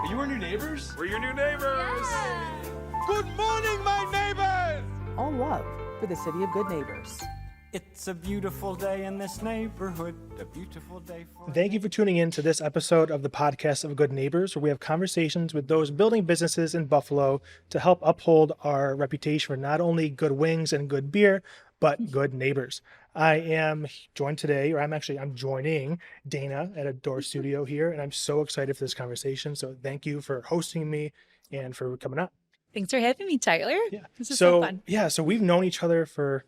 Are you our new neighbors? We're your new neighbors! Yeah. Good morning, my neighbors! All love for the city of good neighbors. It's a beautiful day in this neighborhood, a beautiful day for... Thank you for tuning in to this episode of the podcast of Good Neighbors, where we have conversations with those building businesses in Buffalo to help uphold our reputation for not only good wings and good beer, but good neighbors. I am joined today, or I'm joining Dana at a door studio here, and I'm so excited for this conversation. So thank you for hosting me and for coming on. Thanks for having me, Tyler. Yeah. This is so fun. Yeah, so we've known each other for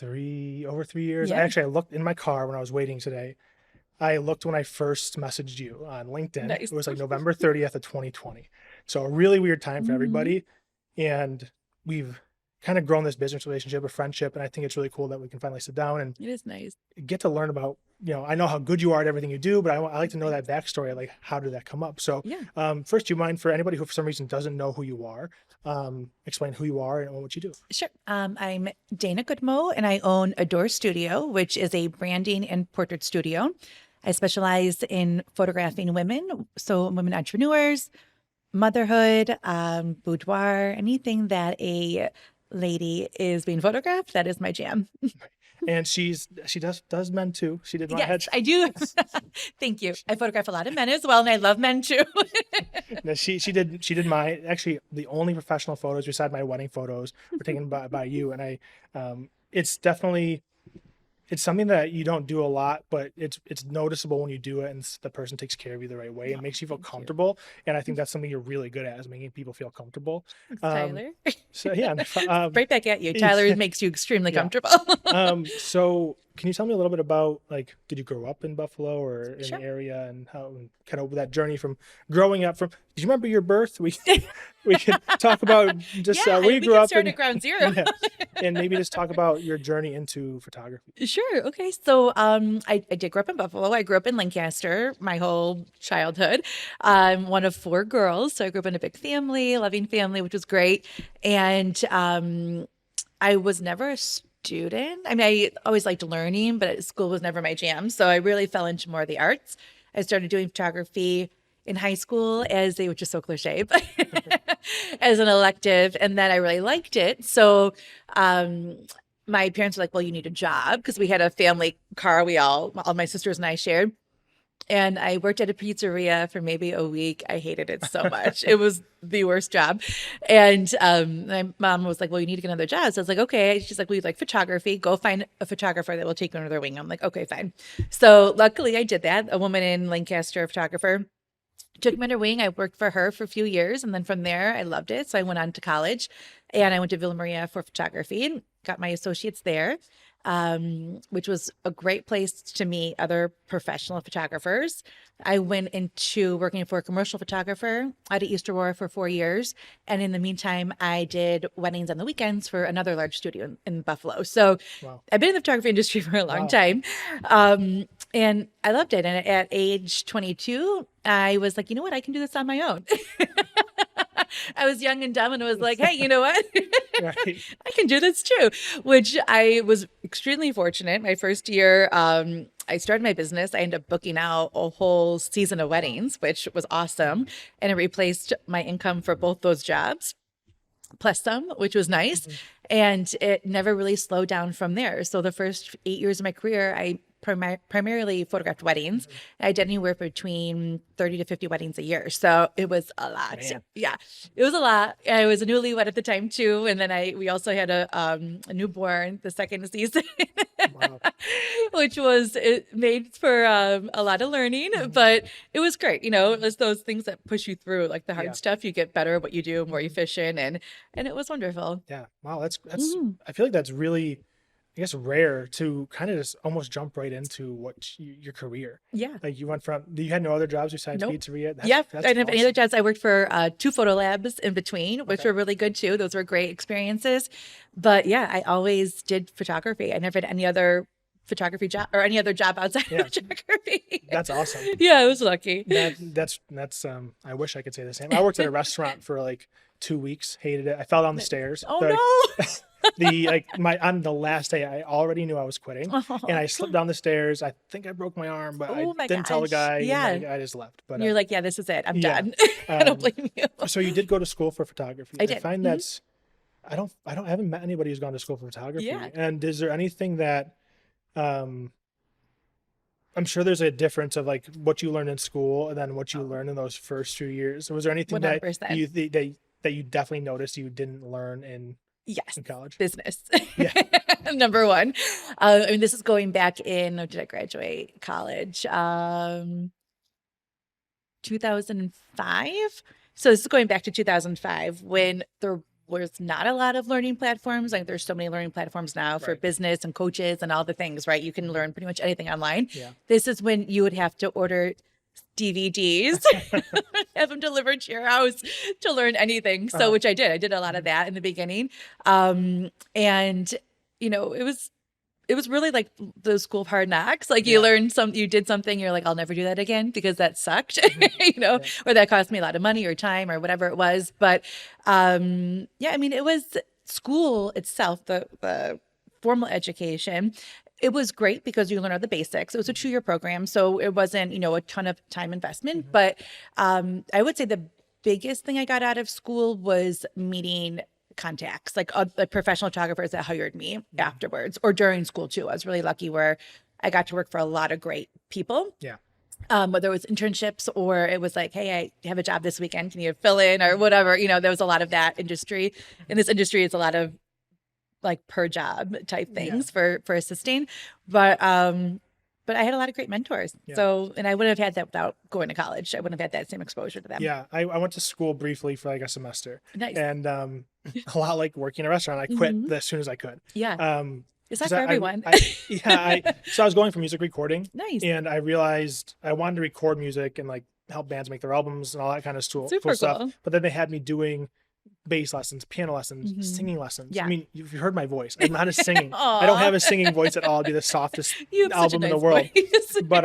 over 3 years. Yeah. I looked in my car when I was waiting today. I looked when I first messaged you on LinkedIn. Nice. It was like November 30th of 2020. So a really weird time for everybody. And we've kind of grown this business relationship, a friendship. And I think it's really cool that we can finally sit down and It is nice. get to learn about, I know how good you are at everything you do, but I like to know that backstory, like how did that come up? So Yeah. first, do you mind, for anybody who for some reason doesn't know who you are, explain who you are and what you do? Sure. I'm Dana Goodemote, and I own Adore Studio, which is a branding and portrait studio. I specialize in photographing women, so women entrepreneurs, motherhood, boudoir, anything that a lady is being photographed. That is my jam. And she does men too. She did my head. Yes, I do. Thank you. I photograph a lot of men as well, and I love men too. No, she did my, actually the only professional photos beside my wedding photos were taken by you. And it's something that you don't do a lot, but it's noticeable when you do it and the person takes care of you the right way. It makes you feel comfortable. And I think that's something you're really good at, is making people feel comfortable. Tyler. So yeah. Right back at you. Tyler makes you extremely comfortable. So can you tell me a little bit about, like, did you grow up in Buffalo or in Sure. the area, and how kind of that journey from growing up from, did you remember your birth? We could talk about just where you grew up start at ground zero. yeah, and maybe just talk about your journey into photography. Sure. Okay. So I did grow up in Buffalo. I grew up in Lancaster my whole childhood. I'm one of 4 girls. So I grew up in a big family, loving family, which was great. And I was never a student. I mean, I always liked learning, but school was never my jam. So I really fell into more of the arts. I started doing photography in high school which is so cliche, but as an elective. And then I really liked it. So my parents were like, well, you need a job, because we had a family car all my sisters and I shared. And I worked at a pizzeria for maybe a week. I hated it so much. It was the worst job. And my mom was like, well, you need to get another job. So I was like, okay. She's like, well, you like photography. Go find a photographer that will take you under their wing. I'm like, okay, fine. So luckily I did that. A woman in Lancaster, a photographer, took me under wing. I worked for her for a few years. And then from there, I loved it. So I went on to college, and I went to Villa Maria for photography and got my associates there, which was a great place to meet other professional photographers. I went into working for a commercial photographer out of East Aurora for 4 years. And in the meantime, I did weddings on the weekends for another large studio in Buffalo. So Wow. I've been in the photography industry for a long time. And I loved it. And at age 22, I was like, you know what? I can do this on my own. I was young and dumb, and I was like, hey, you know what? Right. I can do this too, which I was extremely fortunate. My first year, I started my business. I ended up booking out a whole season of weddings, which was awesome. And it replaced my income for both those jobs, plus some, which was nice. And it never really slowed down from there. So the first 8 years of my career, I primarily photographed weddings. I did anywhere between 30 to 50 weddings a year. So it was a lot. Man. Yeah, it was a lot. I was a newlywed at the time too. And then we also had a newborn the second season, Wow. which was, it made for a lot of learning, but it was great. It was those things that push you through, like the hard stuff. You get better at what you do, more efficient, and it was wonderful. Yeah. Wow. That's I feel like that's really, I guess, rare to kind of just almost jump right into your career. Yeah. Like you had no other jobs besides Nope. pizzeria? I didn't have any awesome. other jobs. I worked for 2 photo labs in between, which were really good too. Those were great experiences. But yeah, I always did photography. I never had any other photography job or any other job outside of photography. That's awesome. Yeah, I was lucky. That's I wish I could say the same. I worked at a restaurant for like 2 weeks, hated it. I fell down the stairs. Oh Like, no. On the last day, I already knew I was quitting, and I slipped down the stairs. I think I broke my arm, but Oh I my didn't tell the gosh. guy. Yeah. And I just left. But You're like, yeah, this is it. I'm yeah. done. I don't blame you. So you did go to school for photography. I did. I find that's I haven't met anybody who's gone to school for photography. Yeah. And is there anything that I'm sure there's a difference of like what you learned in school and then what you learned in those first few years. Was there anything 100%. that you definitely noticed you didn't learn in Yes. college? Business. Yeah. Number one. I mean, this is going back in, when did I graduate college? 2005. So this is going back to 2005 when there was not a lot of learning platforms. Like there's so many learning platforms now for Right. business and coaches and all the things, right? You can learn pretty much anything online. Yeah. This is when you would have to order DVDs, have them delivered to your house to learn anything. So, which I did. I did a lot of that in the beginning. And you know, it was really like the school of hard knocks. Like you learned you did something, you're like, I'll never do that again because that sucked, you know, or that cost me a lot of money or time or whatever it was. But I mean, it was school itself, the formal education. It was great because you learn all the basics. It was a 2-year program, so it wasn't, a ton of time investment. But I would say the biggest thing I got out of school was meeting contacts, like professional photographers that hired me afterwards or during school too. I was really lucky where I got to work for a lot of great people. Yeah. Whether it was internships or it was like, hey, I have a job this weekend. Can you fill in or whatever? There was a lot of that industry. In this industry, it's a lot of like per job type things for assisting. But I had a lot of great mentors. Yeah. So, and I wouldn't have had that without going to college. I wouldn't have had that same exposure to them. Yeah. I went to school briefly for like a semester. Nice. And a lot like working in a restaurant. I quit as soon as I could. Yeah. It's not 'cause for everyone. So I was going for music recording. Nice. And I realized I wanted to record music and like help bands make their albums and all that kind of cool Super stuff. cool. But then they had me doing bass lessons, piano lessons, singing lessons. Yeah. I mean, you've heard my voice. I'm not a singing. I don't have a singing voice at all. I'd be the softest You have such a album in the nice world. voice. But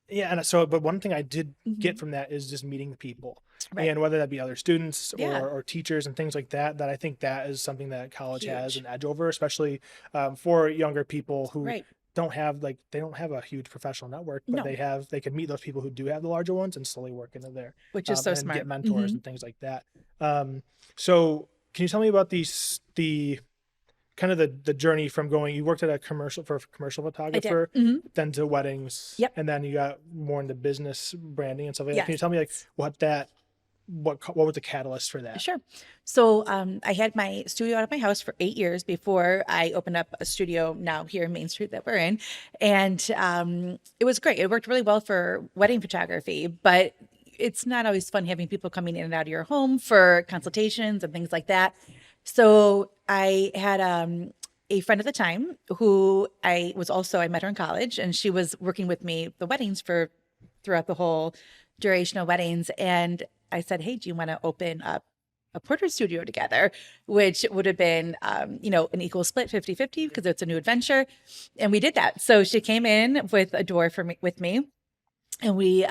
yeah, and so but one thing I did get from that is just meeting the people. Right. And whether that be other students Yeah. or teachers and things like that, that I think that is something that college has Huge. an edge over, especially for younger people who Right. don't have a huge professional network, but No. they can meet those people who do have the larger ones and slowly work into there, Which is so and smart. get mentors and things like that. So can you tell me about the kind of the journey from you worked at a commercial photographer, then to weddings, Yep. and then you got more into business branding and stuff like that. Yes. Can you tell me like what was the catalyst for that? Sure. So I had my studio out of my house for 8 years before I opened up a studio now here in Main Street that we're in. And it was great. It worked really well for wedding photography, but it's not always fun having people coming in and out of your home for consultations and things like that. So I had a friend at the time who I met her in college, and she was working with me the weddings throughout the whole duration of weddings. And I said, hey, do you want to open up a portrait studio together, which would have been, an equal split 50-50 because it's a new adventure. And we did that. So she came in with a door with me, and we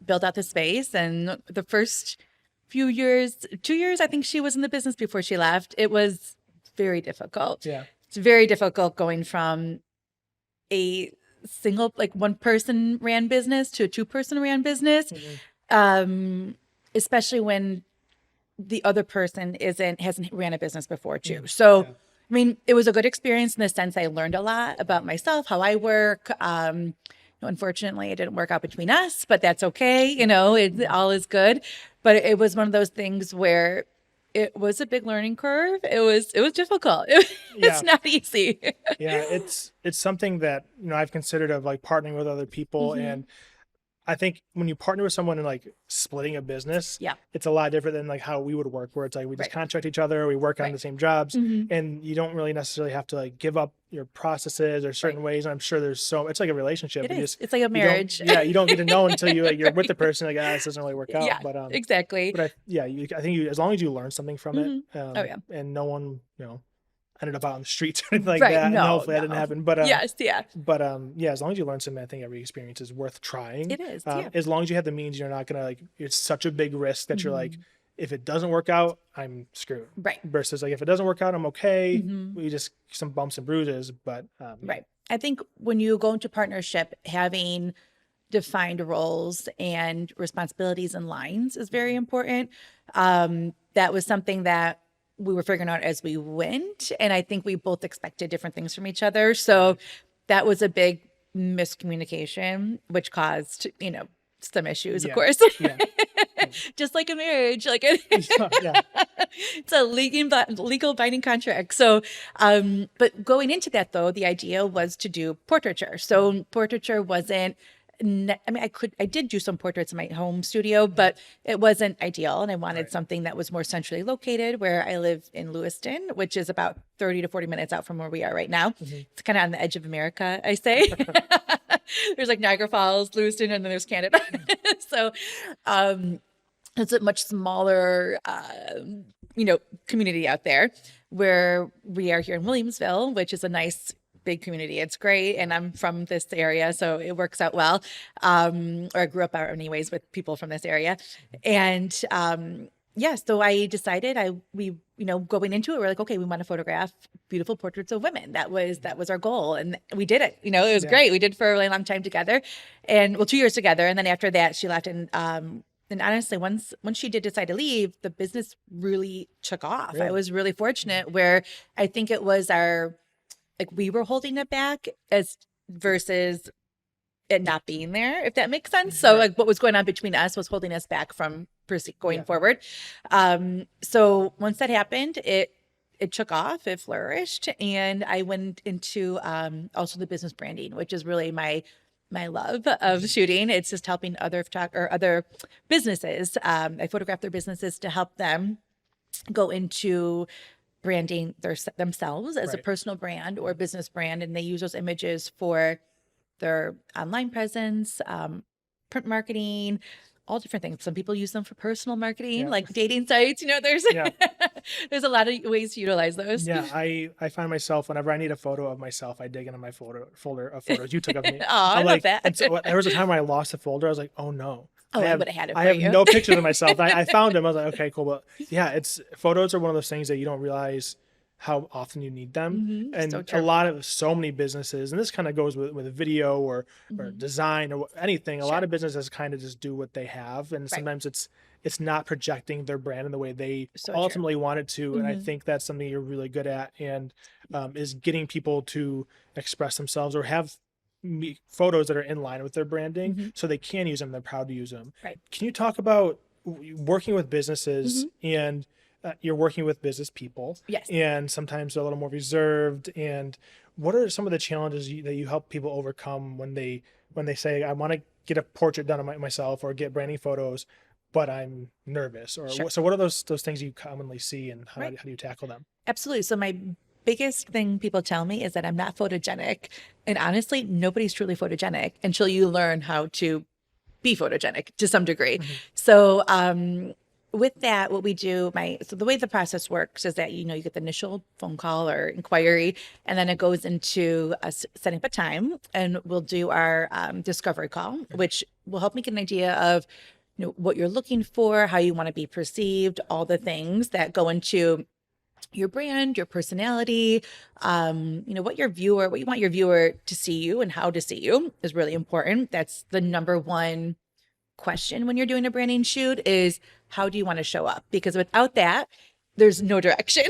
built out the space. And the first few years, 2 years, I think she was in the business before she left. It was very difficult. Yeah. It's very difficult going from a single, like one person ran business to a 2-person ran business. Especially when the other person hasn't ran a business before too. So, I mean, it was a good experience in the sense I learned a lot about myself, how I work. Unfortunately, it didn't work out between us, but that's okay. All is good. But it was one of those things where it was a big learning curve. It was difficult. It's not easy. Yeah, it's something that I've considered of like partnering with other people, and I think when you partner with someone and like splitting a business, it's a lot different than like how we would work, where it's like we just contract each other, we work on the same jobs, and you don't really necessarily have to like give up your processes or certain ways. And I'm sure it's like a relationship. It's like a marriage. You don't get to know until you're with the person. Like, this doesn't really work out. Yeah, but exactly. But I think as long as you learn something from it, and no one ended up out on the streets or anything like that. And hopefully that didn't happen. But yes, yeah. But as long as you learn something, I think every experience is worth trying. It is. As long as you have the means, you're not gonna it's such a big risk that you're like, if it doesn't work out, I'm screwed. Right. Versus like, if it doesn't work out, I'm okay. We just some bumps and bruises, but Right. I think when you go into partnership, having defined roles and responsibilities and lines is very important. That was something that we were figuring out as we went. And I think we both expected different things from each other. So that was a big miscommunication, which caused, some issues, of course. Yeah. Just like a marriage, like it, Yeah. it's a legal binding contract. So, but going into that though, the idea was to do portraiture. So portraiture wasn't, I did do some portraits in my home studio, but it wasn't ideal. And I wanted something that was more centrally located where I live in Lewiston, which is about 30 to 40 minutes out from where we are right now. It's kind of on the edge of America, I say. There's like Niagara Falls, Lewiston, and then there's Canada. So, it's a much smaller, community out there where we are here in Williamsville, which is a nice big community. It's great. And I'm from this area, so it works out well. Or I grew up out anyways with people from this area. And, so I decided going into it, we're like, okay, we want to photograph beautiful portraits of women. That was our goal. And we did it, it was great. We did for a really long time together and 2 years together. And then after that she left and honestly, once she did decide to leave, the business really took off. I was really fortunate where I think it was we were holding it back as versus it not being there, if that makes sense. So like what was going on between us was holding us back from going forward. So once that happened, it took off, it flourished. And I went into also the business branding, which is really my love of shooting. It's just helping other businesses. I photograph their businesses to help them go into branding themselves as a personal brand or business brand. And they use those images for their online presence, print marketing, all different things. Some people use them for personal marketing, like dating sites. There's there's a lot of ways to utilize those. Yeah, I find myself whenever I need a photo of myself, I dig into my folder of photos you took of me. I love that. And so there was a time when I lost the folder. I was like, oh no. I would have had it for I have you. no pictures of myself. I found them. I was like, okay, cool. But yeah, photos are one of those things that you don't realize how often you need them. And so many businesses, and this kind of goes with video or design or anything. A lot of businesses kind of just do what they have. And sometimes it's not projecting their brand in the way they ultimately want it to. And I think that's something you're really good at, and is getting people to express themselves or have photos that are in line with their branding so they can use them. They're proud to use them. Right. Can you talk about working with businesses and you're working with business people, yes, and sometimes they're a little more reserved. And what are some of the challenges that you help people overcome when they say, I want to get a portrait done of myself or get branding photos, but I'm nervous? Or so what are those things you commonly see, and how do you tackle them? Absolutely. So my biggest thing people tell me is that I'm not photogenic. And honestly, nobody's truly photogenic until you learn how to be photogenic to some degree. So with that, what we do, so the way the process works is that, you get the initial phone call or inquiry, and then it goes into us setting up a time, and we'll do our discovery call, which will help me get an idea of, what you're looking for, how you want to be perceived, all the things that go into your brand, your personality, what you want your viewer to see you and how to see you is really important. That's the number one question when you're doing a branding shoot is, how do you want to show up? Because without that, there's no direction.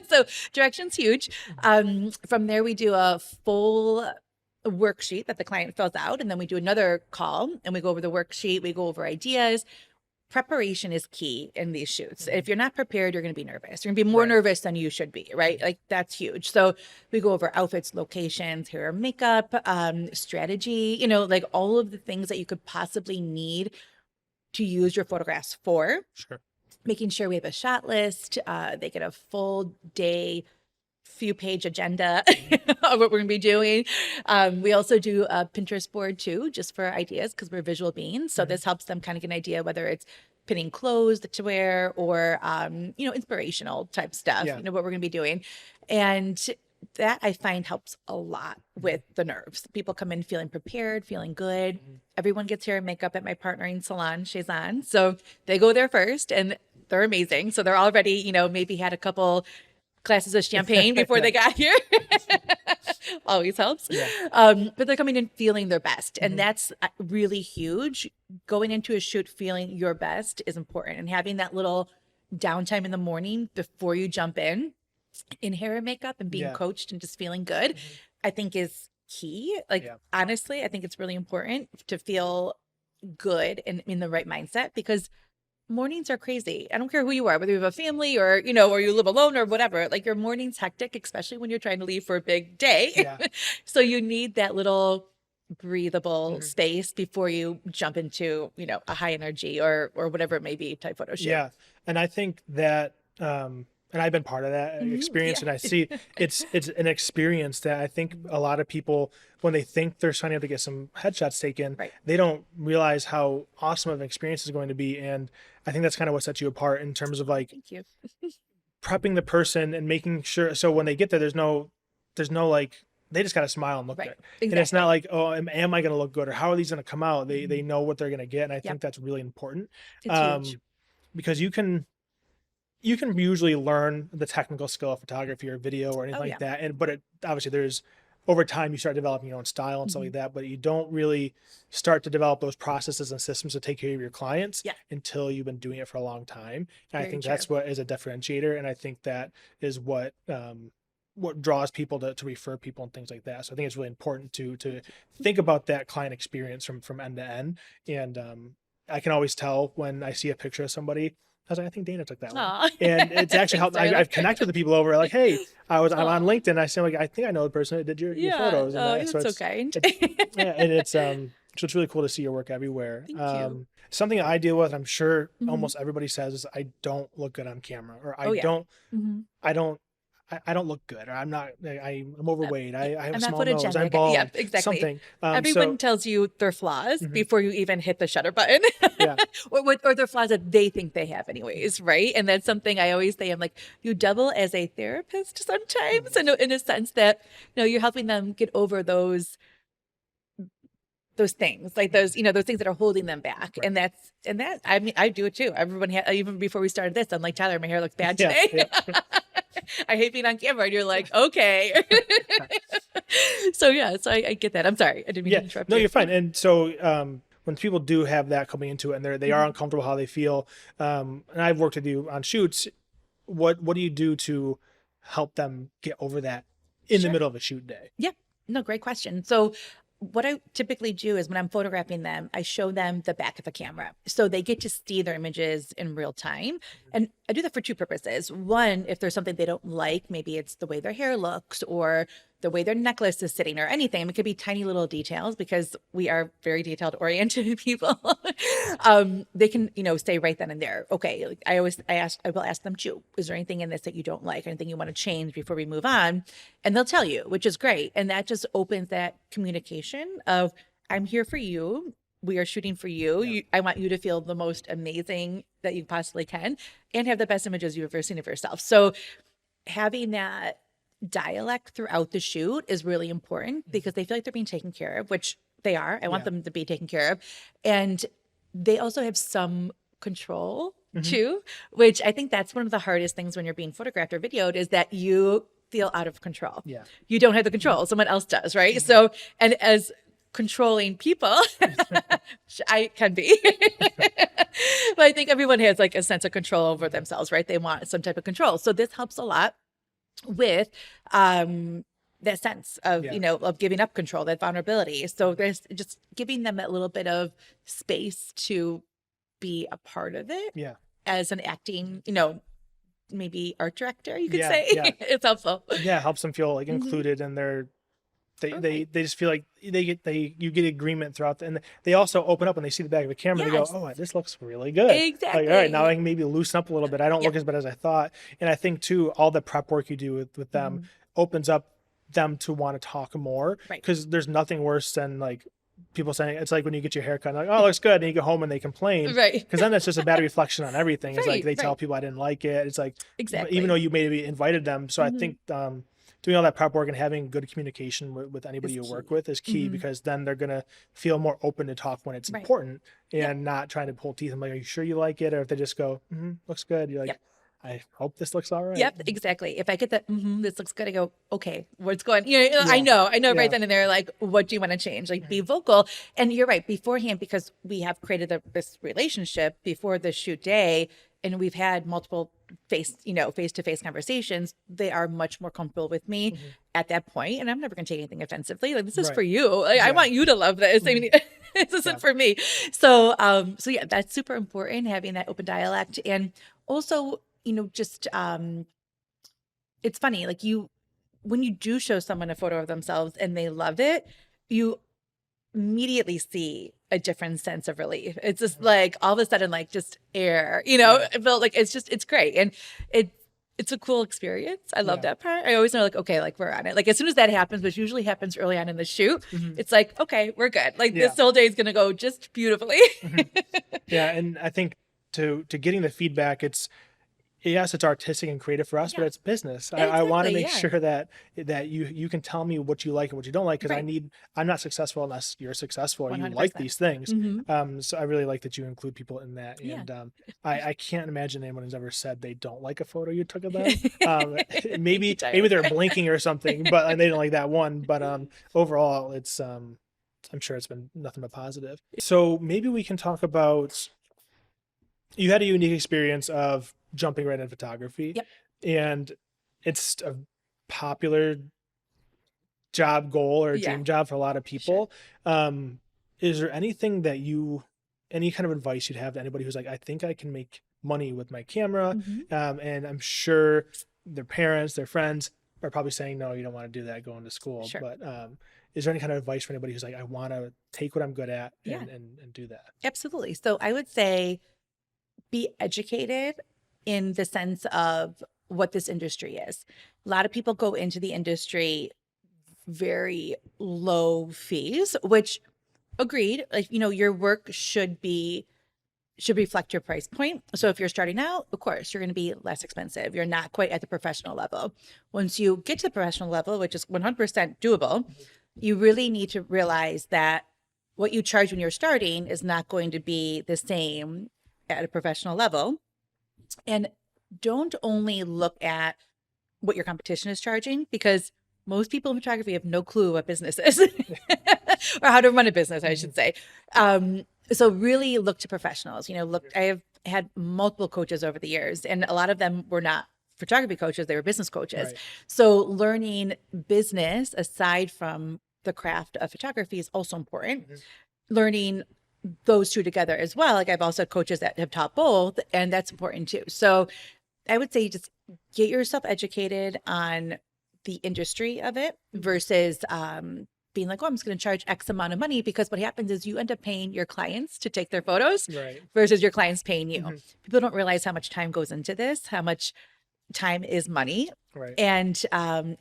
So direction's huge. From there, we do a full worksheet that the client fills out, and then we do another call and we go over the worksheet. We go over ideas. Preparation is key in these shoots. If you're not prepared, you're going to be nervous. You're going to be more nervous than you should be, right? Like that's huge. So we go over outfits, locations, hair and makeup, strategy, like all of the things that you could possibly need to use your photographs for. Sure. Making sure we have a shot list. They get a full day, few page agenda of what we're going to be doing. We also do a Pinterest board too, just for ideas, because we're visual beings. So this helps them kind of get an idea whether it's pinning clothes to wear or, inspirational type stuff, what we're going to be doing. And that I find helps a lot with the nerves. People come in feeling prepared, feeling good. Everyone gets hair and makeup at my partnering salon, Shazan. So they go there first and they're amazing. So they're already, maybe had a couple glasses of champagne before they got here. Always helps. Yeah. But they're coming in feeling their best. And that's really huge. Going into a shoot feeling your best is important. And having that little downtime in the morning before you jump in hair and makeup and being coached and just feeling good, I think is key. Honestly, I think it's really important to feel good and in the right mindset, because mornings are crazy. I don't care who you are, whether you have a family or, or you live alone or whatever, like your morning's hectic, especially when you're trying to leave for a big day. Yeah. So you need that little breathable space before you jump into, a high energy or whatever it may be type photo shoot. Yeah. And I think that, and I've been part of that experience, and I see it's an experience that I think a lot of people, when they think they're signing up to get some headshots taken, they don't realize how awesome of an experience is going to be. And I think that's kind of what sets you apart in terms of like Thank you. prepping the person and making sure. So when they get there, there's no like, they just got to smile and look good. Exactly. And it's not like, oh, am I going to look good, or how are these going to come out? They know what they're going to get. And I think that's really important. It's huge. Because you can usually learn the technical skill of photography or video or anything like that. But obviously there's, over time you start developing your own style and stuff like that, but you don't really start to develop those processes and systems to take care of your clients until you've been doing it for a long time. And I think that's what is a differentiator. And I think that is what draws people to refer people and things like that. So I think it's really important to think about that client experience from end to end. And I can always tell when I see a picture of somebody, I was like, I think Dana took that one. And it's actually helped. I've connected with the people over like, hey, I'm on LinkedIn. I say like, I think I know the person that did your photos. And that's so kind. And it's so it's really cool to see your work everywhere. Thank you. Something I deal with, I'm sure almost everybody says, is I don't look good on camera, or I don't look good, or I'm overweight. I have a small nose. I'm bald. Yeah, exactly. Something. Everyone tells you their flaws before you even hit the shutter button, or their flaws that they think they have, anyways, right? And that's something I always say. I'm like, you double as a therapist sometimes, in a sense that you're helping them get over those things, like those things that are holding them back. And that I mean, I do it too. Everyone even before we started this, I'm like, Tyler, my hair looks bad today. I hate being on camera. And you're like, okay. So I get that. I'm sorry. I didn't mean to interrupt you. No, you're fine. And so when people do have that coming into it, and they are uncomfortable how they feel, and I've worked with you on shoots, what do you do to help them get over that in the middle of a shoot day? Yeah. No, great question. So what I typically do is when I'm photographing them, I show them the back of the camera so they get to see their images in real time. And I do that for two purposes. One, if there's something they don't like, maybe it's the way their hair looks or the way their necklace is sitting or anything. It could be tiny little details because we are very detailed oriented people. They can, say right then and there, okay, like I will ask them too, is there anything in this that you don't like? Anything you want to change before we move on? And they'll tell you, which is great. And that just opens that communication of, I'm here for you. We are shooting for you. I want you to feel the most amazing that you possibly can and have the best images you've ever seen of yourself. So having that dialect throughout the shoot is really important because they feel like they're being taken care of, which they are. I want them to be taken care of. And they also have some control too, which I think that's one of the hardest things when you're being photographed or videoed, is that you feel out of control. Yeah. You don't have the control. Someone else does, right? So, and as controlling people, I can be, but I think everyone has like a sense of control over themselves, right? They want some type of control. So this helps a lot with that sense of of giving up control, that vulnerability. So there's just giving them that little bit of space to be a part of it as an acting maybe art director, you could say. It's helpful. Helps them feel like included, and they just feel like you get agreement throughout and they also open up when they see the back of the camera. They go, oh, this looks really good. Exactly. Like, all right, now I can maybe loosen up a little bit. I don't look as bad as I thought. And I think too, all the prep work you do with them opens up them to want to talk more, because there's nothing worse than like people saying, it's like when you get your hair cut, like, oh, it looks good, and you go home and they complain, because then that's just a bad reflection on everything. It's like they tell people I didn't like it. It's like, even though you maybe invited them. So I think doing all that prep work and having good communication with anybody you work with is key, because then they're going to feel more open to talk when it's important, and not trying to pull teeth and like, are you sure you like it? Or if they just go, looks good. You're like, I hope this looks all right. Yep, exactly. If I get that, this looks good, I go, okay, what's going, I know right then and there, like, what do you want to change? Like, be vocal. And you're right, beforehand, because we have created this relationship before the shoot day, and we've had multiple face-to-face conversations, they are much more comfortable with me at that point, and I'm never going to take anything offensively. Like, this is for you. Like, I want you to love this. I mean, this isn't for me. So, yeah, that's super important, having that open dialect. And also, just it's funny, like, when you do show someone a photo of themselves and they loved it, you immediately see a different sense of relief. It's just like all of a sudden, like, just air, it felt like it's great. And it's a cool experience. I love that part. I always know, like, okay, like, we're on it. Like, as soon as that happens, which usually happens early on in the shoot, it's like, okay, we're good. Like, this whole day is going to go just beautifully. Yeah. And I think to getting the feedback, yes, it's artistic and creative for us, but it's business. I want to make sure that you can tell me what you like and what you don't like, because I'm not successful unless you're successful or 100%. You like these things. So I really like that you include people in that. And I can't imagine anyone has ever said they don't like a photo you took of them. Maybe they're blinking or something, but they don't like that one. But overall, it's I'm sure it's been nothing but positive. So maybe we can talk about, you had a unique experience of jumping right into photography, and it's a popular job goal or dream job for a lot of people. Is there anything that any kind of advice you'd have to anybody who's like, I think I can make money with my camera? And I'm sure their parents, their friends are probably saying, no, you don't want to do that, going to school. But is there any kind of advice for anybody who's like, I want to take what I'm good at and do that? Absolutely. So I would say, be educated in the sense of what this industry is. A lot of people go into the industry very low fees, which, agreed, like, your work should reflect your price point. So if you're starting out, of course, you're going to be less expensive. You're not quite at the professional level. Once you get to the professional level, which is 100% doable, you really need to realize that what you charge when you're starting is not going to be the same at a professional level. And don't only look at what your competition is charging, because most people in photography have no clue what business is or how to run a business, I should say. So really look to professionals. I have had multiple coaches over the years, and a lot of them were not photography coaches, they were business coaches. So learning business aside from the craft of photography is also important. Learning those two together as well. Like, I've also had coaches that have taught both, and that's important too. So I would say just get yourself educated on the industry of it versus being like, oh, I'm just going to charge X amount of money, because what happens is you end up paying your clients to take their photos versus your clients paying you. People don't realize how much time goes into this, how much time is money, and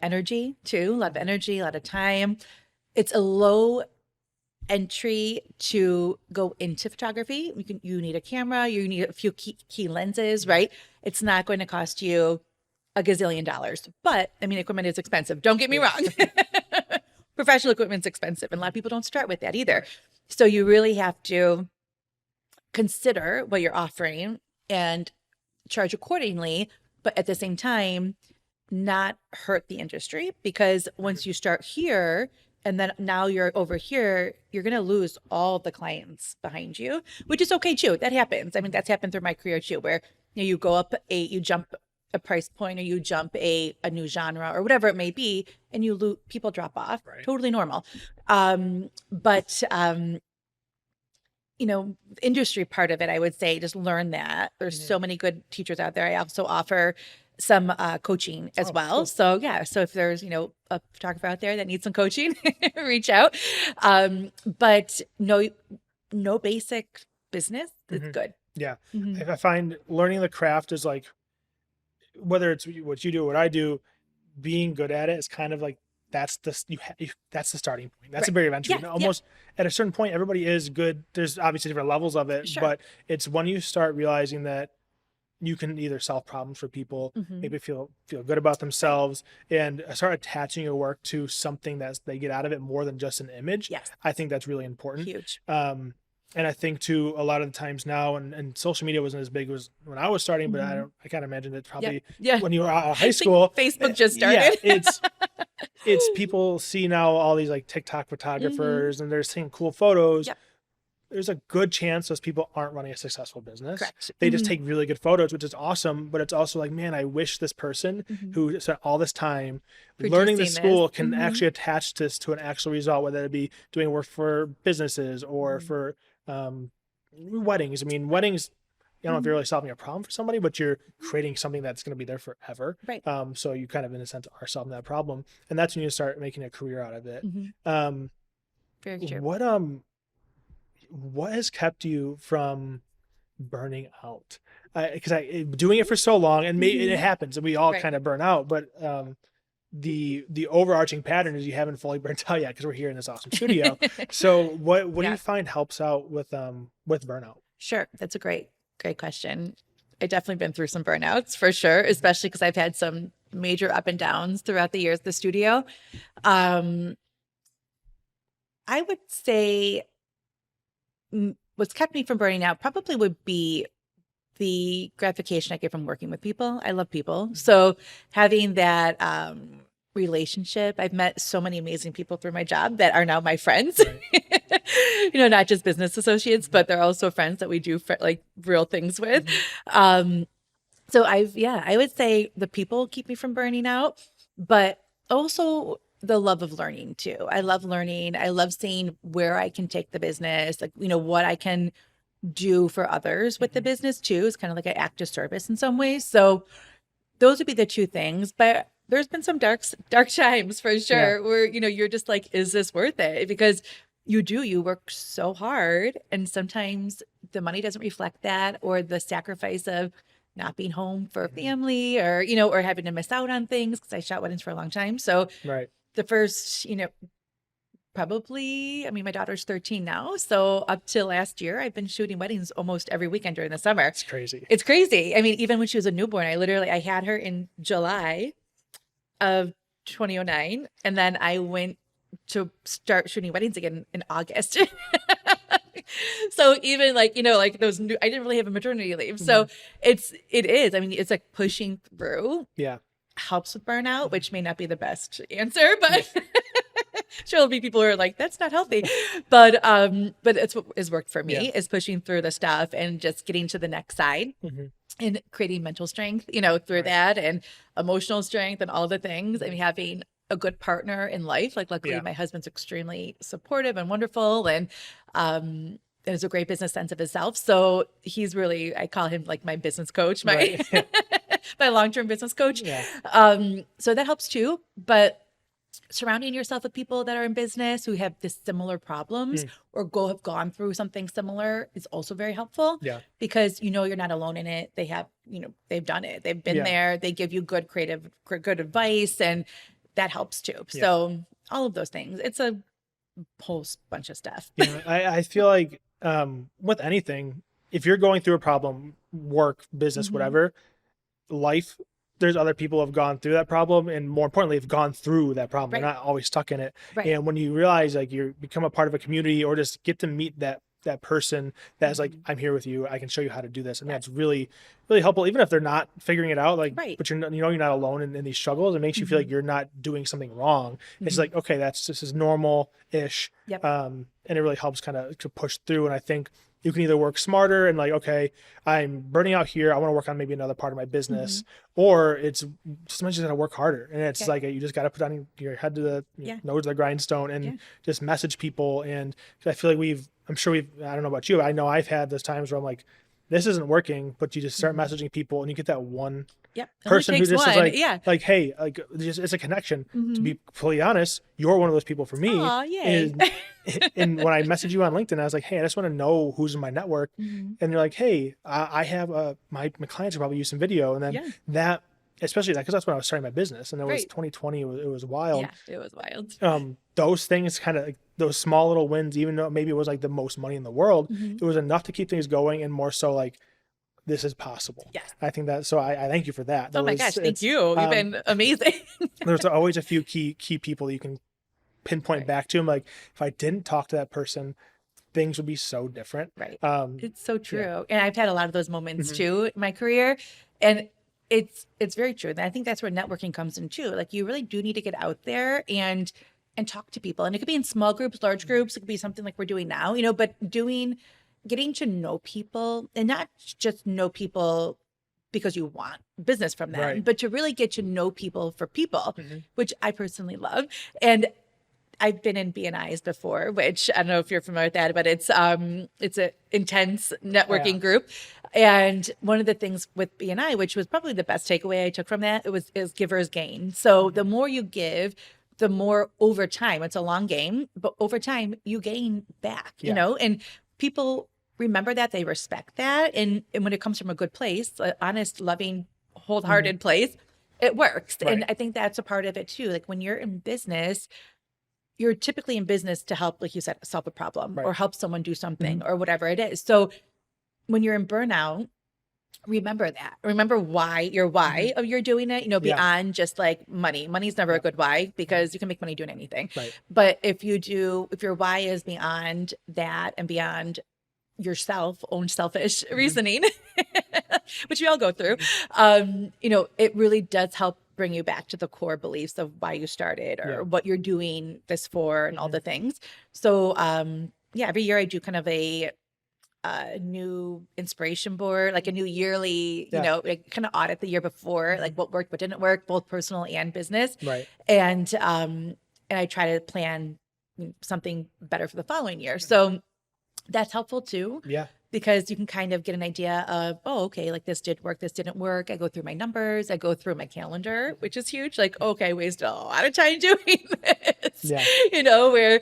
energy too. A lot of energy, a lot of time. It's a low entry to go into photography. You need a camera, you need a few key lenses, right? It's not going to cost you a gazillion dollars, but I mean, equipment is expensive. Don't get me wrong. Professional equipment's expensive, and a lot of people don't start with that either. So you really have to consider what you're offering and charge accordingly, but at the same time, not hurt the industry, because once you start here, and then now you're over here, you're going to lose all the clients behind you, which is okay too. That happens. I mean, that's happened through my career too, where you go up you jump a price point, or you jump a new genre or whatever it may be, and people drop off. Totally normal. But industry part of it, I would say, just learn that. There's so many good teachers out there. I also offer some coaching as well. Cool. So so if there's, a photographer out there that needs some coaching, reach out. But no basic business is good. Yeah. I find learning the craft is like, whether it's what you do or what I do, being good at it is kind of like, that's the starting point. That's a barrier of entry. Almost at a certain point, everybody is good. There's obviously different levels of it, but it's when you start realizing that you can either solve problems for people, Mhm. maybe feel good about themselves, and start attaching your work to something that they get out of it more than just an image. Yes. I think that's really important. Huge. And I think too, a lot of the times now, and social media wasn't as big as when I was starting, but I can't imagine that probably Yeah. when you were out of high I think school, Facebook just yeah, started. it's people see now all these like TikTok photographers and they're seeing cool photos. Yep. There's a good chance those people aren't running a successful business. Correct. They just take really good photos, which is awesome. But it's also like, man, I wish this person who spent all this time learning the Producing school this. can actually attach this to an actual result, whether it be doing work for businesses or for weddings. I mean, weddings, I don't know if you're really solving a problem for somebody, but you're creating something that's going to be there forever. Right. So you kind of, in a sense, are solving that problem. And that's when you start making a career out of it. Very true. What has kept you from burning out? Because doing it for so long, and maybe it happens, and we all kind of burn out. But the overarching pattern is you haven't fully burnt out yet because we're here in this awesome studio. So what do you find helps out with burnout? Sure. That's a great question. I've definitely been through some burnouts for sure, especially because I've had some major up and downs throughout the years at the studio. I would say what's kept me from burning out probably would be the gratification I get from working with people. I love people. So having that relationship, I've met so many amazing people through my job that are now my friends. Right. Not just business associates, but they're also friends that we do like real things with. So I would say the people keep me from burning out, but also the love of learning too. I love learning. I love seeing where I can take the business, like, what I can do for others with the business too. It's kind of like an act of service in some ways. So those would be the two things, but there's been some dark times for sure where, you're just like, is this worth it? Because you work so hard and sometimes the money doesn't reflect that, or the sacrifice of not being home for family, or, or having to miss out on things, because I shot weddings for a long time. So the first, probably, my daughter's 13 now. So up till last year, I've been shooting weddings almost every weekend during the summer. It's crazy. It's crazy. Even when she was a newborn, I had her in July of 2009. And then I went to start shooting weddings again in August. So even like those new, I didn't really have a maternity leave. So it is, it's like pushing through. Yeah. Helps with burnout, which may not be the best answer, but sure there'll be people who are like, that's not healthy. But it's what has worked for me is pushing through the stuff and just getting to the next side and creating mental strength, through that, and emotional strength and all the things. Having a good partner in life. Like luckily my husband's extremely supportive and wonderful, and has a great business sense of himself. So he's really, I call him like my business coach, my my long-term business coach. So that helps too. But surrounding yourself with people that are in business who have this similar problems or have gone through something similar is also very helpful. Yeah. Because you're not alone in it. They have, they've done it. They've been there. They give you good advice, and that helps too. Yeah. So all of those things. It's a whole bunch of stuff. I feel like with anything, if you're going through a problem, work, business, whatever, life, there's other people who have gone through that problem, and more importantly, have gone through that problem. They're not always stuck in it. And when you realize like you become a part of a community, or just get to meet that person that's like, I'm here with you, I can show you how to do this. And that's really, really helpful, even if they're not figuring it out, like, but you're not alone in these struggles. It makes you feel like you're not doing something wrong. It's like, okay, this is normal-ish. And it really helps kind of to push through. And I think you can either work smarter and like, okay, I'm burning out here, I want to work on maybe another part of my business, or it's sometimes you got to work harder, and it's like you just got to put on your head to the nose to the grindstone and just message people. And I feel like I don't know about you, I know I've had those times where I'm like, this isn't working, but you just start messaging people, and you get that one person who just is like, hey, like it's a connection. To be completely honest, you're one of those people for me. And when I messaged you on LinkedIn, I was like, hey, I just want to know who's in my network. And you're like, hey, I have my clients are probably using video. And then that, especially that, because that's when I was starting my business, and it was 2020. It was wild. Yeah, it was wild. Those things kind of like those small little wins, even though maybe it was like the most money in the world, it was enough to keep things going, and more so like, this is possible. Yes. I think that, so I thank you for that. Oh my gosh, thank you. You've been amazing. There's always a few key people that you can pinpoint back to. I'm like, if I didn't talk to that person, things would be so different. Right. Um, It's so true. And I've had a lot of those moments Mhm. too in my career. And it's very true. And I think that's where networking comes in too. Like you really do need to get out there and talk to people. And it could be in small groups, large groups, it could be something like we're doing now, but getting to know people, and not just know people because you want business from them, Right. but to really get to know people for people, Mhm. which I personally love. And I've been in BNIs before, which I don't know if you're familiar with that, but it's an intense networking group. And one of the things with BNI, which was probably the best takeaway I took from that, is givers gain. So the more you give, the more over time, it's a long game, but over time you gain back, and people remember that, they respect that. And when it comes from a good place, an honest, loving, wholehearted place, it works. Right. And I think that's a part of it too. Like when you're in business, you're typically in business to help, like you said, solve a problem or help someone do something or whatever it is. So when you're in burnout, remember that. Remember your why of you're doing it, beyond just like money. Money's never a good why because you can make money doing anything. Right. But if your why is beyond that and beyond your own selfish reasoning, which we all go through, it really does help bring you back to the core beliefs of why you started or what you're doing this for and all the things. So, every year I do kind of a new inspiration board, like a new yearly, like kind of audit the year before, like what worked, what didn't work, both personal and business. Right. And I try to plan something better for the following year. So that's helpful too. Yeah. Because you can kind of get an idea of, okay, like this did work, this didn't work. I go through my numbers, I go through my calendar, which is huge. Like, okay, I wasted a lot of time doing this. Yeah. Where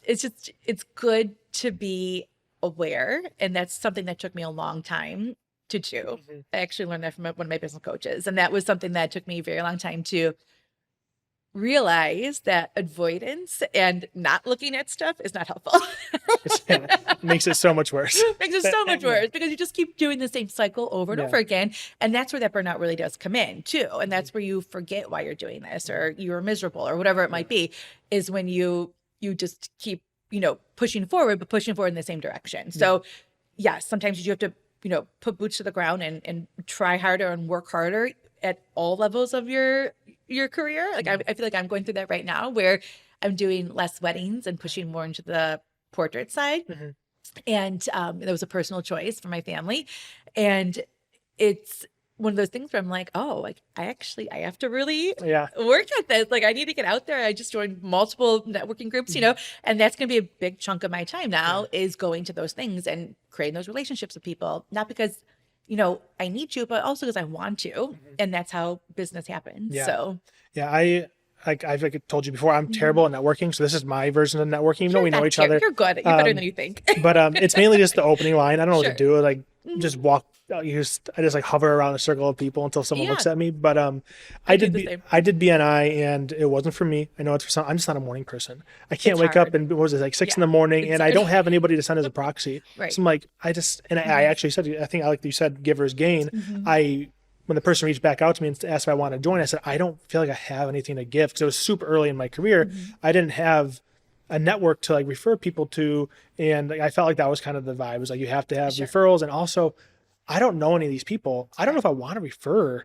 it's good to be aware. And that's something that took me a long time to do. I actually learned that from one of my business coaches. And that was something that took me a very long time to realize, that avoidance and not looking at stuff is not helpful. It makes it so much worse. Makes it so much worse because you just keep doing the same cycle over and over again. And that's where that burnout really does come in too. And that's where you forget why you're doing this, or you're miserable or whatever it might be, is when you just keep, pushing forward, but pushing forward in the same direction. So yes, sometimes you have to, put boots to the ground and try harder and work harder at all levels of your career. Like I feel like I'm going through that right now, where I'm doing less weddings and pushing more into the portrait side. And it was a personal choice for my family. And it's one of those things where I'm like, oh, like I have to really work at this. Like I need to get out there. I just joined multiple networking groups, and that's going to be a big chunk of my time now is going to those things and creating those relationships with people, not because I need to, but also because I want to. And that's how business happens. Yeah. So I've told you before, I'm terrible at networking. So this is my version of networking, even though we know each other. You're good. You're better than you think. But it's mainly just the opening line. I don't know what to do. Like just walk. I just like hover around a circle of people until someone looks at me. But I did BNI, and it wasn't for me. I know it's for some. I'm just not a morning person. I can't wake up and what was it, like 6 in the morning, and I don't have anybody to send as a proxy. Right. So I'm like, I actually said, I think like you said, givers gain. When the person reached back out to me and asked if I want to join, I said, I don't feel like I have anything to give, because it was super early in my career. I didn't have a network to like refer people to. And I felt like that was kind of the vibe. It was like, you have to have referrals. And also, I don't know any of these people. I don't know if I want to refer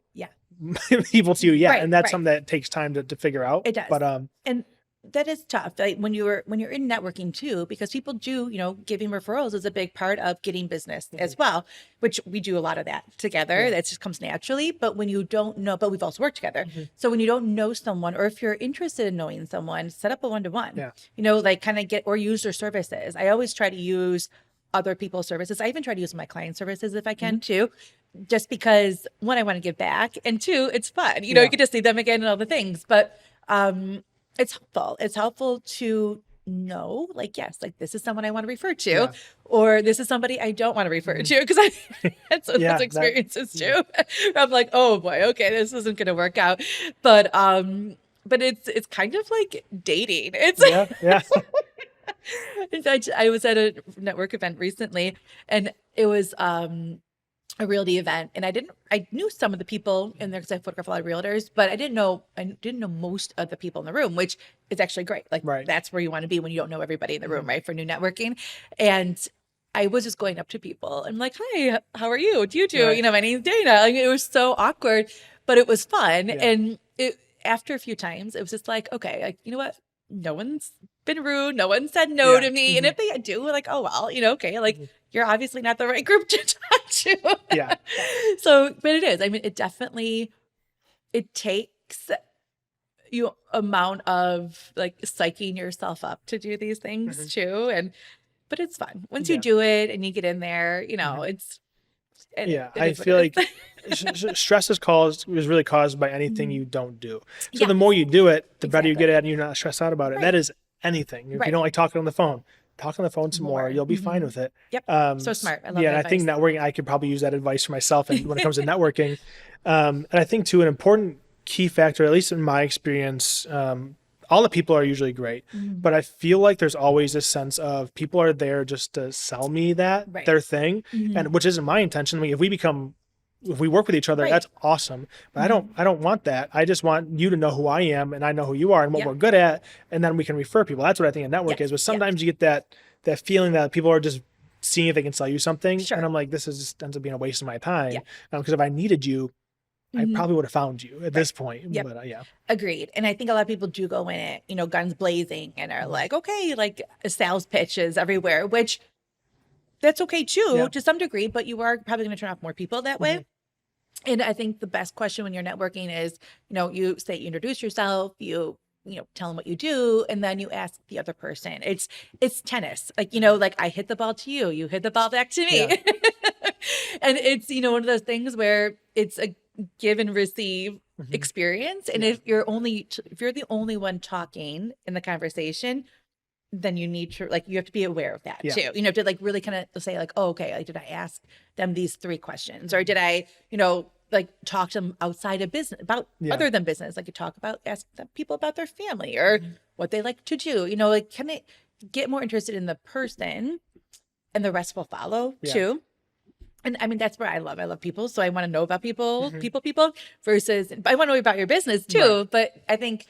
people to you yet. And that's something that takes time to figure out. It does. But and that is tough. Like when you're in networking too, because people do, giving referrals is a big part of getting business as well, which we do a lot of that together. That just comes naturally. But when you don't know, but we've also worked together. So when you don't know someone, or if you're interested in knowing someone, set up a one-to-one, like kind of get, or use their services. I always try to use other people's services. I even try to use my client services if I can too, just because one, I want to give back, and two, it's fun. You get to see them again and all the things. But it's helpful. It's helpful to know, like, yes, like this is someone I want to refer to, or this is somebody I don't want to refer to, because I had some of those experiences too. I'm like, oh boy, okay, this isn't going to work out. But it's kind of like dating. It's In fact, I was at a network event recently, and it was a realty event, and I knew some of the people in there because I photograph a lot of realtors, but I didn't know most of the people in the room, which is actually great. Like Right. that's where you want to be when you don't know everybody in the room, right? For new networking. And I was just going up to people and like, hi, how are you? What do you do? Right. You know, my name's Dana. Like, it was so awkward, but it was fun. Yeah. And after a few times, it was just like, okay, like, you know what? No one's been rude. No one said no Yeah. to me. And if they do, we're like, oh, well, you know, okay, like you're obviously not the right group to talk to. Yeah. So, but it is. I mean, it takes you amount of like psyching yourself up to do these things too. But it's fun. Once you Yeah. do it and you get in there, you know, it I is what feel it like is. stress is really caused by anything you don't do. So Yeah. the more you do it, the better you get Exactly. at it and you're not stressed out about it. Right. That is anything. If Right. you don't like talking on the phone, talk on the phone some more. More. You'll be fine with it. Yep. So smart. I love yeah, that and I think advice. networking, I could probably use that advice for myself and when it comes to networking. And I think too, an important key factor, at least in my experience, all the people are usually great, but I feel like there's always this sense of people are there just to sell me that Right. their thing, and which isn't my intention. I mean, if we work with each other, Right. that's awesome. But I don't want that. I just want you to know who I am and I know who you are and what Yeah. we're good at, and then we can refer people. That's what I think a network Yes. is. But sometimes you get that feeling that people are just seeing if they can sell you something, Sure. and I'm like, this is just ends up being a waste of my time. Yeah. Because if I needed you, I probably would have found you at this point. Yep. But yeah. Agreed. And I think a lot of people do go in it, you know, guns blazing and are like, okay, like sales pitches everywhere, which that's okay too, Yeah. to some degree, but you are probably going to turn off more people that way. And I think the best question when you're networking is, you know, you introduce yourself, you tell them what you do, and then you ask the other person. It's tennis. Like, you know, like I hit the ball to you, you hit the ball back to me. Yeah. And it's, you know, one of those things where it's a give and receive experience. And if you're the only one talking in the conversation, then you need to you have to be aware of that Yeah. too. You know, to like really kind of say like, oh, okay, like did I ask them these 3 questions, or did I, you know, like talk to them outside of business about other than business? Like you ask people about their family or what they like to do. You know, like can they get more interested in the person, and the rest will follow too. And I mean, that's where I love people. So I want to know about people, people versus, I want to know about your business too. Right. But I think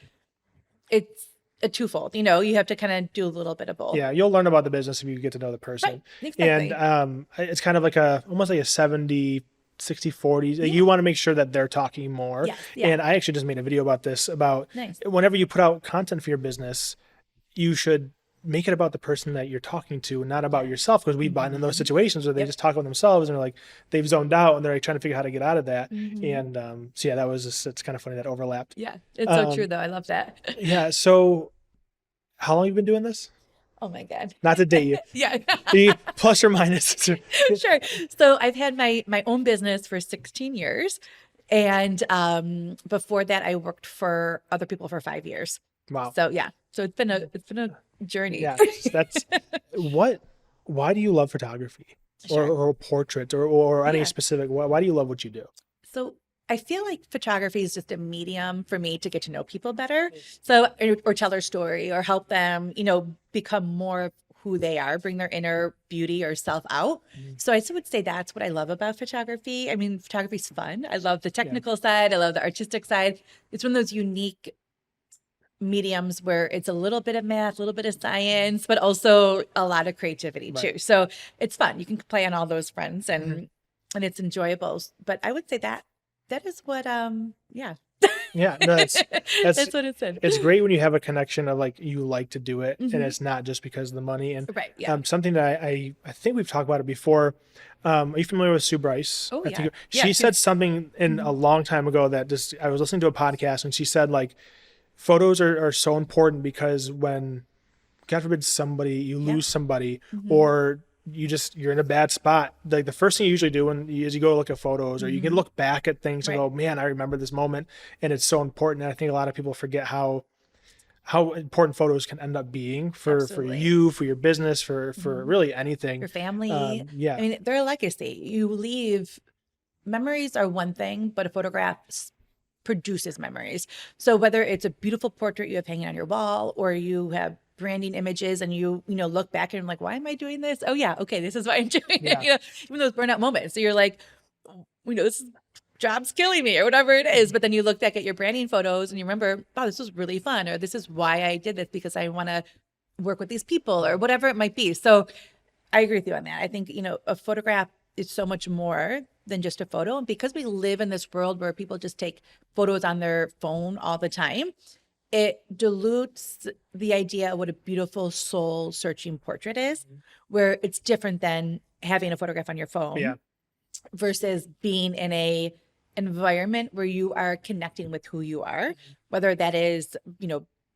it's a twofold, you know, you have to kind of do a little bit of both. Yeah, you'll learn about the business if you get to know the person. Right, exactly. And it's kind of like almost like a 70, 60, 40. Like you want to make sure that they're talking more. Yes, yeah. And I actually just made a video about this, about Nice. whenever you put out content for your business, you should make it about the person that you're talking to and not about yourself, because we've been in those situations where they just talk about themselves and they're like, they've zoned out and they're like trying to figure out how to get out of that. And so yeah, it's kind of funny that overlapped. Yeah, it's so true though. I love that. Yeah. So how long have you been doing this? Oh my God. Not to date you. Yeah. Plus or minus. Sure. So I've had my own business for 16 years. And before that, I worked for other people for 5 years. Wow. So yeah. So it's been a journey. Yeah. That's why do you love photography or portraits or any Yeah. specific, why do you love what you do? So I feel like photography is just a medium for me to get to know people better. So, or tell their story or help them, you know, become more of who they are, bring their inner beauty or self out. So I would say that's what I love about photography. I mean, photography is fun. I love the technical side. I love the artistic side. It's one of those unique mediums where it's a little bit of math, a little bit of science, but also a lot of creativity too. So it's fun. You can play on all those fronts and it's enjoyable. But I would say that is what yeah. Yeah, no, that's That's what it said. it's great when you have a connection of like you like to do it and it's not just because of the money. And Right. Yeah. something that I think we've talked about it before. Are you familiar with Sue Bryce? Oh, I yeah. think Yeah, she said something in a long time ago that just I was listening to a podcast and she said like photos are so important because when God forbid you lose somebody or you're in a bad spot, like the first thing you usually do is you go look at photos or you can look back at things and go, man, I remember this moment, and it's so important. And I think a lot of people forget how important photos can end up being for you, for your business, for really anything. Your family. Yeah. I mean, they're a legacy. You leave, memories are one thing, but a photograph produces memories. So whether it's a beautiful portrait you have hanging on your wall or you have branding images and you look back and I'm like, why am I doing this? Oh yeah, okay, this is why I'm doing it. You know, even those burnout moments. So you're like, this job's killing me or whatever it is. But then you look back at your branding photos and you remember, wow, this was really fun, or this is why I did this, because I want to work with these people or whatever it might be. So I agree with you on that. I think, a photograph is so much more than just a photo. And because we live in this world where people just take photos on their phone all the time, it dilutes the idea of what a beautiful soul searching portrait is, where it's different than having a photograph on your phone versus being in a environment where you are connecting with who you are, whether that is,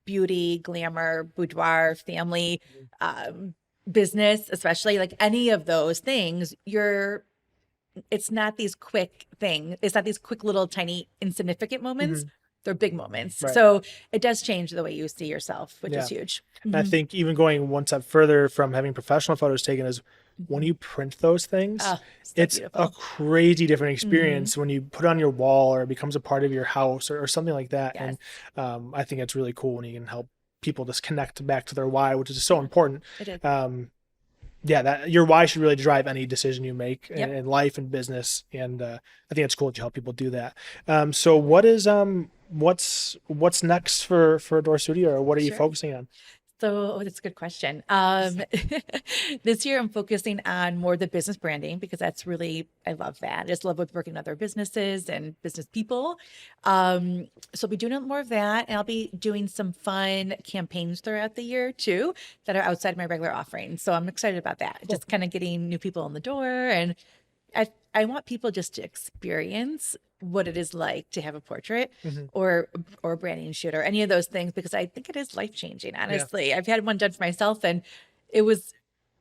beauty, glamour, boudoir, family, business, especially, like any of those things. It's not these quick things. It's not these quick little tiny insignificant moments. They're big moments. Right. So it does change the way you see yourself, which is huge. And I think even going one step further from having professional photos taken is when you print those things, it's beautiful. a crazy different experience when you put it on your wall or it becomes a part of your house or something like that. Yes. And I think it's really cool when you can help people just connect back to their why, which is so important. It is. That your why should really drive any decision you make in life and business. And I think it's cool that you help people do that. So what is what's next for Adore Studio, or what are you focusing on? So that's a good question. This year I'm focusing on more the business branding, because that's really, I love that. I just love working with other businesses and business people. So I'll be doing more of that, and I'll be doing some fun campaigns throughout the year too that are outside my regular offerings. So I'm excited about that. Cool. Just kind of getting new people in the door, and I want people just to experience what it is like to have a portrait or a branding shoot or any of those things, because I think it is life-changing, honestly. I've had one done for myself, and it was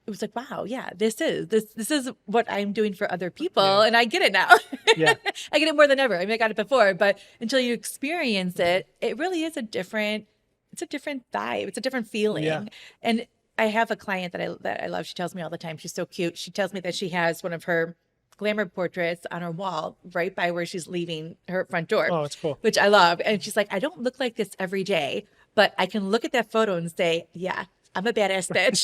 like, wow, yeah, this is what I'm doing for other people. And I get it now. I get it more than ever. I mean, I got it before, but until you experience it, it really is a different vibe. It's a different feeling. And I have a client that I love. She tells me all the time, she's so cute. She tells me that she has one of her glamour portraits on her wall right by where she's leaving her front door. Oh, that's cool. Which I love. And she's like, I don't look like this every day, but I can look at that photo and say, yeah, I'm a badass bitch.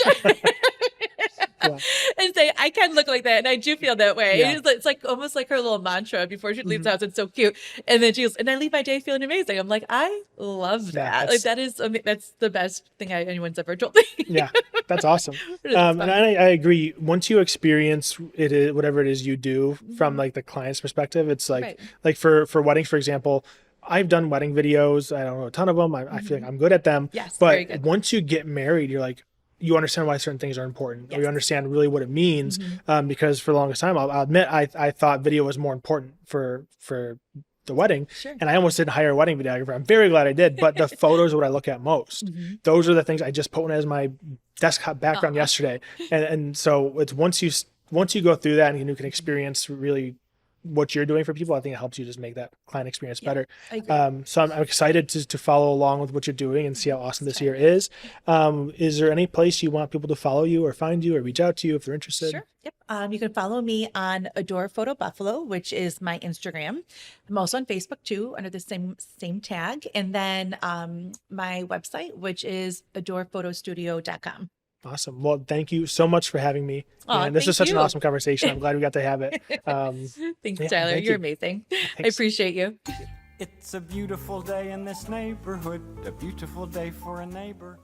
And say, I can look like that. And I do feel that way. It's like almost like her little mantra before she leaves the house. It's so cute. And then she goes, and I leave my day feeling amazing. I'm like, I love that. Like that's the best thing anyone's ever told me. That's awesome. And I agree. Once you experience it, whatever it is you do from like the client's perspective, it's like, like for weddings, for example, I've done wedding videos. I don't know a ton of them. I feel like I'm good at them. Yes, very but good. Once you get married, you're like, you understand why certain things are important, or you understand really what it means. Because for the longest time, I'll admit, I thought video was more important for the wedding. And I almost didn't hire a wedding videographer. I'm very glad I did, but the photos are what I look at most. Those are the things I just put as my desktop background yesterday. And so it's once you go through that and you can experience really what you're doing for people, I think it helps you just make that client experience better. So I'm excited to follow along with what you're doing and see how awesome this year is. Is there any place you want people to follow you or find you or reach out to you if they're interested? Sure. Yep. You can follow me on Adore Photo Buffalo, which is my Instagram. I'm also on Facebook too, under the same tag. And then my website, which is adorephotostudio.com. Awesome. Well, thank you so much for having me. And this was such an awesome conversation. I'm glad we got to have it. Thanks, Tyler. You're amazing. Thanks. I appreciate you. It's a beautiful day in this neighborhood, a beautiful day for a neighbor.